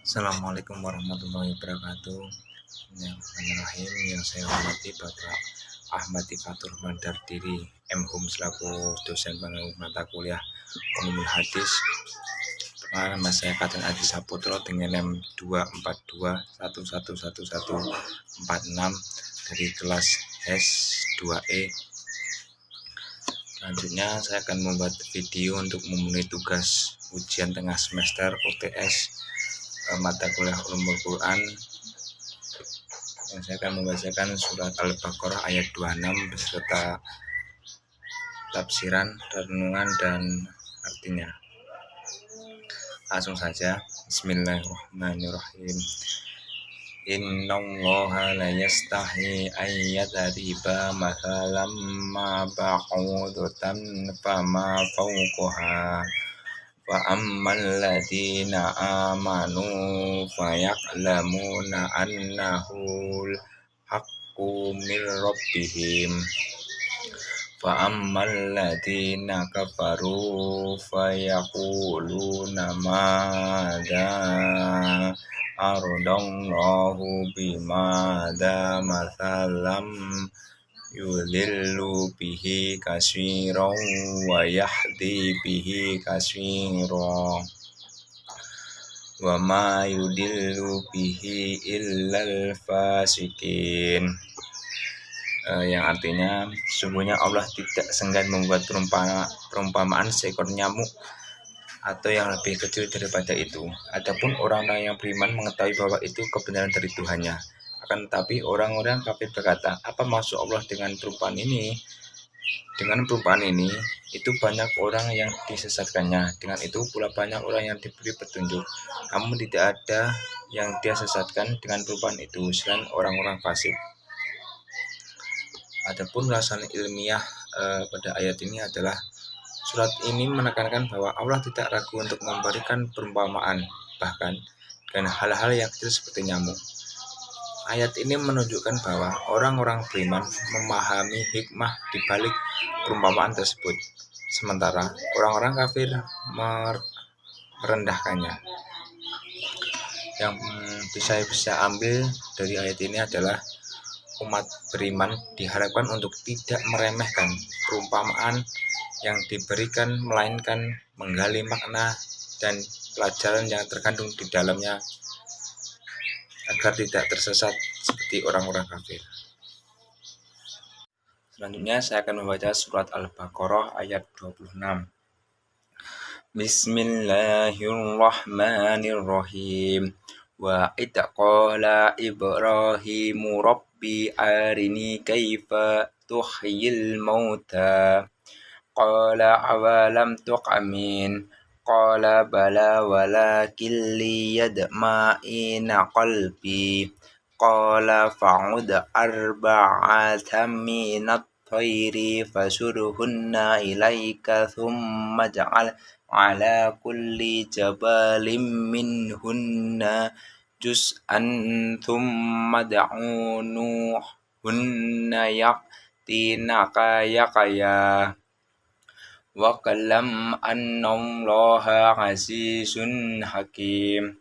Assalamualaikum warahmatullahi wabarakatuh. Bismillahirrahmanirrahim. Yang saya hormati Bapak Ahmad Tifatur Mandardiri MHum selaku dosen pengampu mata kuliah Ulumul Hadis. Perkenalkan, nama saya Kaden Adi Saputro dengan NIM 242111146 dari kelas HES 2E. Selanjutnya saya akan membuat video untuk memenuhi tugas ujian tengah semester UTS mata kuliah Ulumul Quran, yang saya akan membacakan surat Al-Baqarah ayat 26 beserta tafsiran, renungan, dan artinya. Langsung saja. Bismillahirrahmanirrahim. Innallaha la yastahi ayyadriba mathalam ma ba'udatan fama fawqaha wa ammal ladina amanu faya'lamuna annahul haqqu min rabbihim wa ammal ladina kafaru fayaquluna madza aradallahu bimadza mathalam yudhillu bihi katsiran wa yahdi bihi katsiran wa ma yudillu bihi illal fasikin. Yang artinya, sesungguhnya Allah tidak segan membuat perumpamaan seekor nyamuk atau yang lebih kecil daripada itu. Adapun orang-orang yang beriman mengetahui bahwa itu kebenaran dari Tuhannya. Akan tetapi orang-orang kafir berkata, apa maksud Allah dengan perumpamaan ini? Dengan perumpamaan ini, itu banyak orang yang disesatkannya. Dengan itu pula banyak orang yang diberi petunjuk. Namun tidak ada yang dia sesatkan dengan perumpamaan itu selain orang-orang fasik. Adapun ulasan ilmiah pada ayat ini adalah surat ini menekankan bahwa Allah tidak ragu untuk memberikan perumpamaan, bahkan dengan hal-hal yang kecil seperti nyamuk. Ayat ini menunjukkan bahwa orang-orang beriman memahami hikmah di balik perumpamaan tersebut, sementara orang-orang kafir merendahkannya. Yang bisa ambil dari ayat ini adalah umat beriman diharapkan untuk tidak meremehkan perumpamaan yang diberikan, melainkan menggali makna dan pelajaran yang terkandung di dalamnya agar tidak tersesat seperti orang-orang kafir. Selanjutnya saya akan membaca surat Al-Baqarah ayat 26. Bismillahirrahmanirrahim. Wa idh qala Ibrahimu rabbi arini kaifa tuhyil mauta qala awalam tu'min qala bala walakin liyadma'ina qalbi qala fa'ud arba'atan minat tayri fasurhunna ilaika thumma ja'al ala kulli jabalin minhunna juz'an thumma da'unuhunna yaqtinaka yaqaya wa kalam annallaha azizun hakim.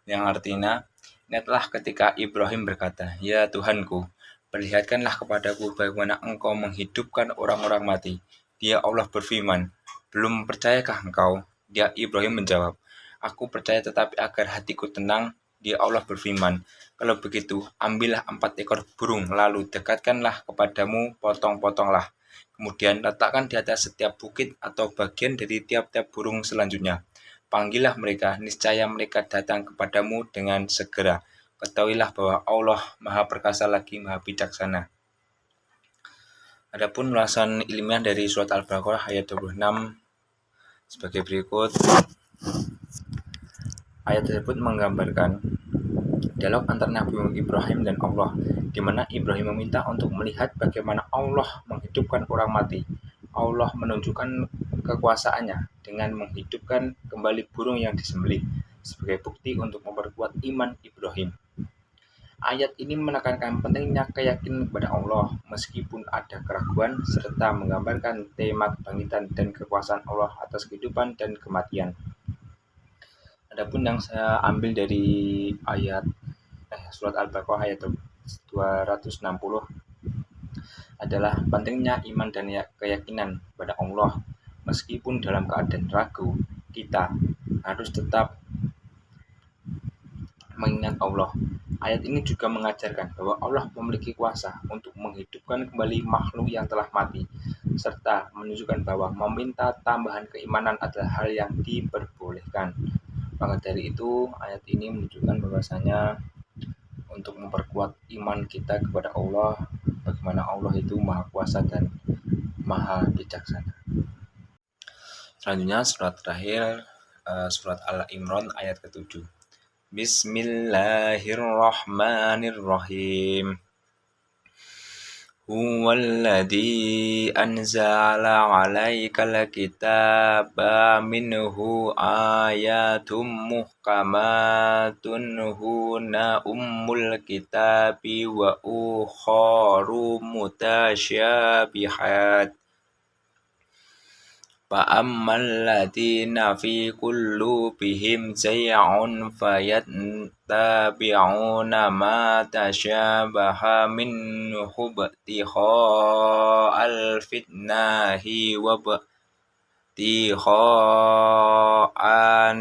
Yang artinya, ingatlah ketika Ibrahim berkata, ya Tuhanku, perlihatkanlah kepadaku bagaimana engkau menghidupkan orang-orang mati. Dia Allah berfirman, belum percayakah engkau? Dia Ibrahim menjawab, aku percaya tetapi agar hatiku tenang. Dia Allah berfirman, kalau begitu ambillah 4 ekor burung lalu dekatkanlah kepadamu, potong-potonglah. Kemudian letakkan di atas setiap bukit atau bagian dari tiap-tiap burung selanjutnya. Panggillah mereka, niscaya mereka datang kepadamu dengan segera. Ketahuilah bahwa Allah Maha Perkasa lagi Maha Bijaksana. Adapun ulasan ilmiah dari surat Al-Baqarah ayat 26 sebagai berikut. Ayat tersebut menggambarkan dialog antara Nabi Ibrahim dan Allah, di mana Ibrahim meminta untuk melihat bagaimana Allah menghidupkan orang mati. Allah menunjukkan kekuasaannya dengan menghidupkan kembali burung yang disembelih sebagai bukti untuk memperkuat iman Ibrahim. Ayat ini menekankan pentingnya keyakinan kepada Allah meskipun ada keraguan, serta menggambarkan tema kebangkitan dan kekuasaan Allah atas kehidupan dan kematian. Adapun yang saya ambil dari surat Al-Baqarah ayat 260 adalah pentingnya iman dan keyakinan kepada Allah. Meskipun dalam keadaan ragu, kita harus tetap mengingat Allah. Ayat ini juga mengajarkan bahwa Allah memiliki kuasa untuk menghidupkan kembali makhluk yang telah mati, serta menunjukkan bahwa meminta tambahan keimanan adalah hal yang diperbolehkan. Maka dari itu, ayat ini menunjukkan bahwasanya untuk memperkuat iman kita kepada Allah, bagaimana Allah itu maha kuasa dan maha bijaksana. Selanjutnya surat terakhir, surat Al-Imran ayat ke-7. Bismillahirrahmanirrahim. Huwallazi anzala 'alaikal kitaba minhu ayatum muhkamatun hunna ummul kitabi wa ukharu mutasyabihat. فأما الذين في قلوبهم زيغ فيتبعون ما تشابه منه ابتغاء الفتنة وابتغاء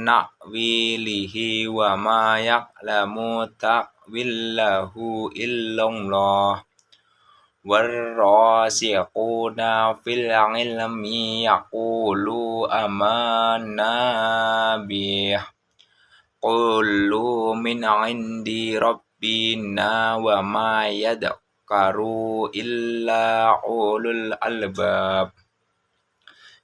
تأويله وما يعلم تأويله إلا الله والراسخون في العلم يقولوا آمنا به كل من عند ربنا وما يذكر إلا أولو الألباب,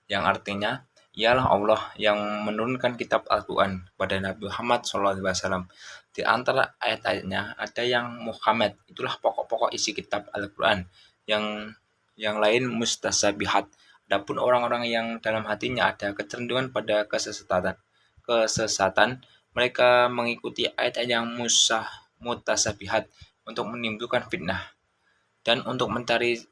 yang artinya ialah Allah yang menurunkan kitab Al-Quran kepada Nabi Muhammad SAW. Di antara ayat-ayatnya ada yang Muhammad, itulah pokok-pokok isi kitab Al-Quran. Yang lain mustasabihat. Adapun orang-orang yang dalam hatinya ada kecenderungan pada kesesatan, mereka mengikuti ayat-ayat yang mutasabihat untuk menimbulkan fitnah dan untuk mencari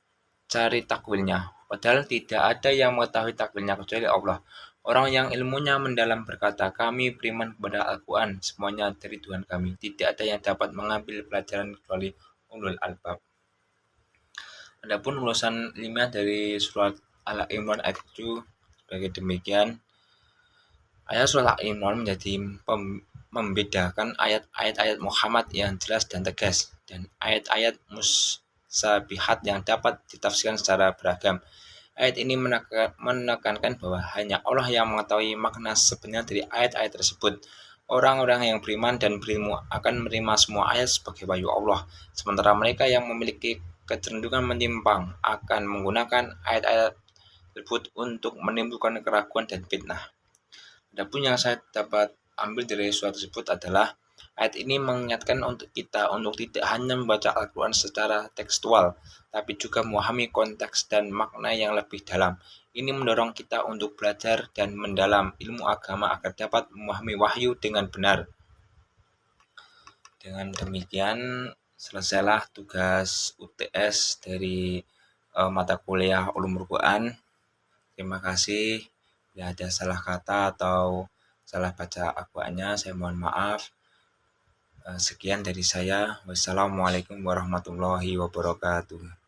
takwilnya. Padahal tidak ada yang mengetahui takwilnya kecuali Allah. Orang yang ilmunya mendalam berkata, kami beriman kepada Al-Quran, semuanya dari Tuhan kami. Tidak ada yang dapat mengambil pelajaran kecuali ulul albab. Adapun ulasan ilmiah dari surat Al-Imran ayat 7 sebagai demikian. Ayat surat Al-Imran menjadi membedakan ayat-ayat Muhammad yang jelas dan tegas, dan ayat-ayat musabihat yang dapat ditafsirkan secara beragam. Ayat ini menekankan bahwa hanya Allah yang mengetahui makna sebenarnya dari ayat-ayat tersebut. Orang-orang yang beriman dan berilmu akan menerima semua ayat sebagai wahyu Allah, sementara mereka yang memiliki kecenderungan menyimpang akan menggunakan ayat-ayat tersebut untuk menimbulkan keraguan dan fitnah. Adapun yang saya dapat ambil dari surat tersebut adalah ayat ini mengingatkan untuk kita untuk tidak hanya membaca Al-Quran secara tekstual, tapi juga memahami konteks dan makna yang lebih dalam. Ini mendorong kita untuk belajar dan mendalam ilmu agama agar dapat memahami wahyu dengan benar. Dengan demikian, selesailah tugas UTS dari mata kuliah Ulumul Quran. Terima kasih. Bila ada salah kata atau salah baca Al-Qurannya, saya mohon maaf. Sekian dari saya. Wassalamualaikum warahmatullahi wabarakatuh.